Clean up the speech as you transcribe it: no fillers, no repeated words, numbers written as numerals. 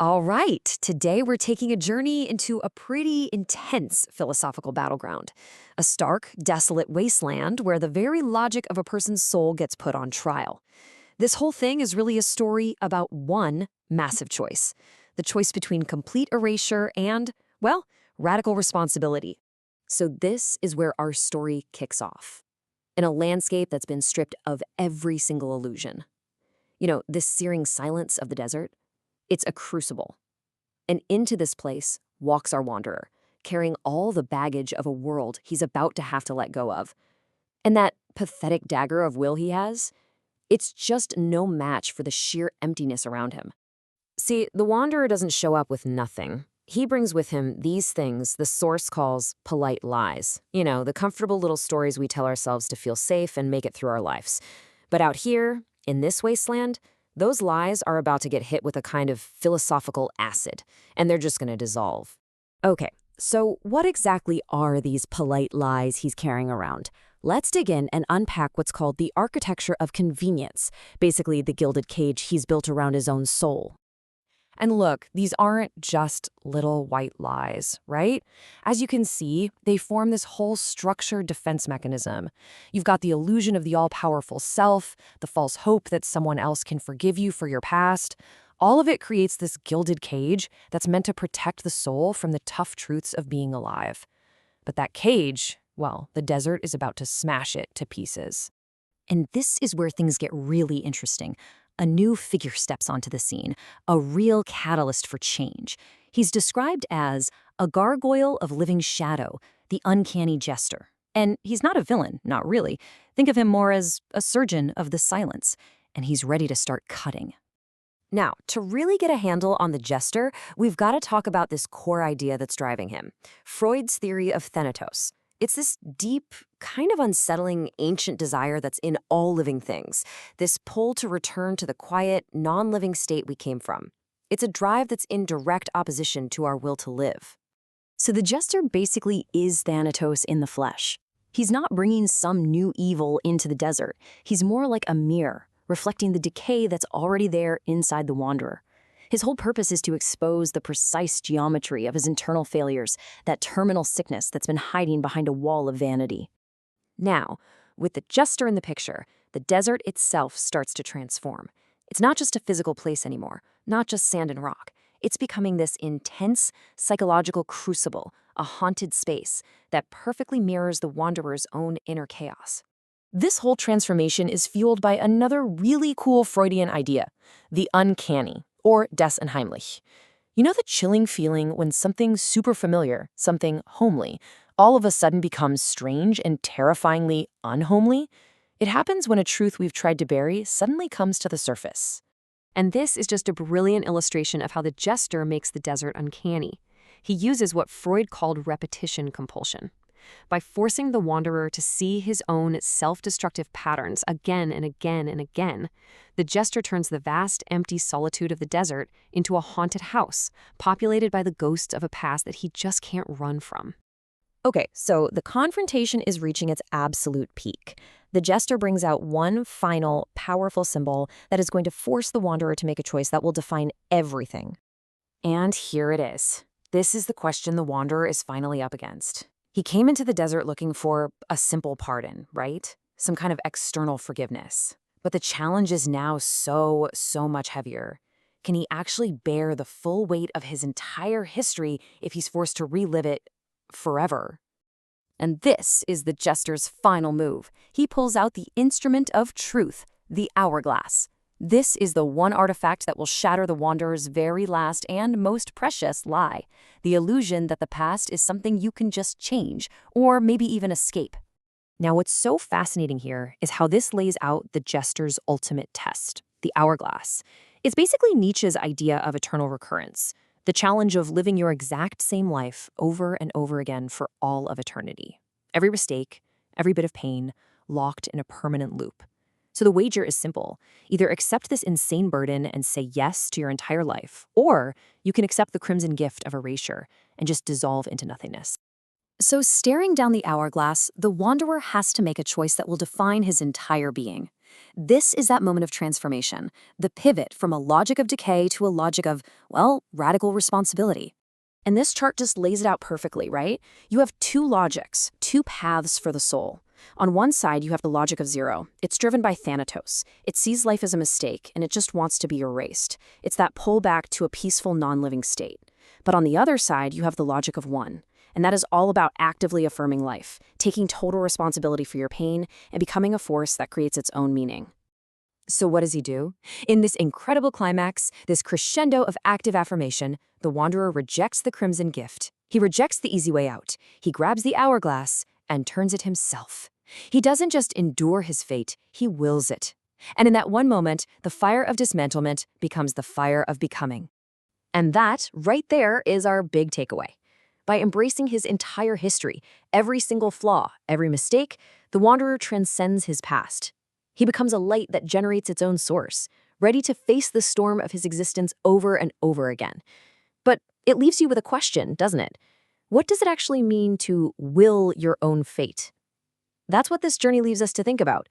All right, today we're taking a journey into a pretty intense philosophical battleground. A stark, desolate wasteland where the very logic of a person's soul gets put on trial. This whole thing is really a story about one massive choice: the choice between complete erasure and, well, radical responsibility. So, this is where our story kicks off. In a landscape that's been stripped of every single illusion. This searing silence of the desert, it's a crucible. And into this place walks our wanderer, carrying all the baggage of a world he's about to have to let go of. And that pathetic dagger of will he has, it's just no match for the sheer emptiness around him. See, the wanderer doesn't show up with nothing. He brings with him these things the source calls polite lies. The comfortable little stories we tell ourselves to feel safe and make it through our lives. But out here, in this wasteland, those lies are about to get hit with a kind of philosophical acid, and they're just going to dissolve. Okay, so what exactly are these polite lies he's carrying around? Let's dig in and unpack what's called the architecture of convenience, basically the gilded cage he's built around his own soul. And look, these aren't just little white lies, right? As you can see, they form this whole structured defense mechanism. You've got the illusion of the all-powerful self, the false hope that someone else can forgive you for your past. All of it creates this gilded cage that's meant to protect the soul from the tough truths of being alive. But that cage, well, the desert is about to smash it to pieces. And this is where things get really interesting. A new figure steps onto the scene, a real catalyst for change. He's described as a gargoyle of living shadow, the uncanny jester. And he's not a villain, not really. Think of him more as a surgeon of the silence, and he's ready to start cutting. Now, to really get a handle on the jester, we've got to talk about this core idea that's driving him: Freud's theory of thanatos. It's this deep, kind of unsettling, ancient desire that's in all living things, this pull to return to the quiet, non-living state we came from. It's a drive that's in direct opposition to our will to live. So the jester basically is Thanatos in the flesh. He's not bringing some new evil into the desert. He's more like a mirror, reflecting the decay that's already there inside the wanderer. His whole purpose is to expose the precise geometry of his internal failures, that terminal sickness that's been hiding behind a wall of vanity. Now, with the jester in the picture, the desert itself starts to transform. It's not just a physical place anymore, not just sand and rock. It's becoming this intense psychological crucible, a haunted space that perfectly mirrors the wanderer's own inner chaos. This whole transformation is fueled by another really cool Freudian idea: the uncanny, or Des Unheimlich. You know the chilling feeling when something super familiar, something homely, all of a sudden becomes strange and terrifyingly unhomely? It happens when a truth we've tried to bury suddenly comes to the surface. And this is just a brilliant illustration of how the jester makes the desert uncanny. He uses what Freud called repetition compulsion. By forcing the wanderer to see his own self-destructive patterns again and again and again, the jester turns the vast, empty solitude of the desert into a haunted house, populated by the ghosts of a past that he just can't run from. Okay, so the confrontation is reaching its absolute peak. The jester brings out one final, powerful symbol that is going to force the wanderer to make a choice that will define everything. And here it is. This is the question the wanderer is finally up against. He came into the desert looking for a simple pardon, right? Some kind of external forgiveness. But the challenge is now so much heavier. Can he actually bear the full weight of his entire history if he's forced to relive it forever? And this is the jester's final move. He pulls out the instrument of truth, the hourglass. This is the one artifact that will shatter the wanderer's very last and most precious lie: the illusion that the past is something you can just change, or maybe even escape. Now, what's so fascinating here is how this lays out the jester's ultimate test, the hourglass. It's basically Nietzsche's idea of eternal recurrence, the challenge of living your exact same life over and over again for all of eternity. Every mistake, every bit of pain, locked in a permanent loop. So the wager is simple. Either accept this insane burden and say yes to your entire life, or you can accept the crimson gift of erasure and just dissolve into nothingness. So staring down the hourglass, the wanderer has to make a choice that will define his entire being. This is that moment of transformation, the pivot from a logic of decay to a logic of, well, radical responsibility. And this chart just lays it out perfectly, right? You have two logics, two paths for the soul. On one side, you have the logic of zero. It's driven by Thanatos. It sees life as a mistake, and it just wants to be erased. It's that pull back to a peaceful, non-living state. But on the other side, you have the logic of one. And that is all about actively affirming life, taking total responsibility for your pain, and becoming a force that creates its own meaning. So what does he do? In this incredible climax, this crescendo of active affirmation, the wanderer rejects the crimson gift. He rejects the easy way out. He grabs the hourglass and turns it himself. He doesn't just endure his fate, he wills it. And in that one moment, the fire of dismantlement becomes the fire of becoming. And that, right there, is our big takeaway. By embracing his entire history, every single flaw, every mistake, the wanderer transcends his past. He becomes a light that generates its own source, ready to face the storm of his existence over and over again. But it leaves you with a question, doesn't it? What does it actually mean to will your own fate? That's what this journey leaves us to think about.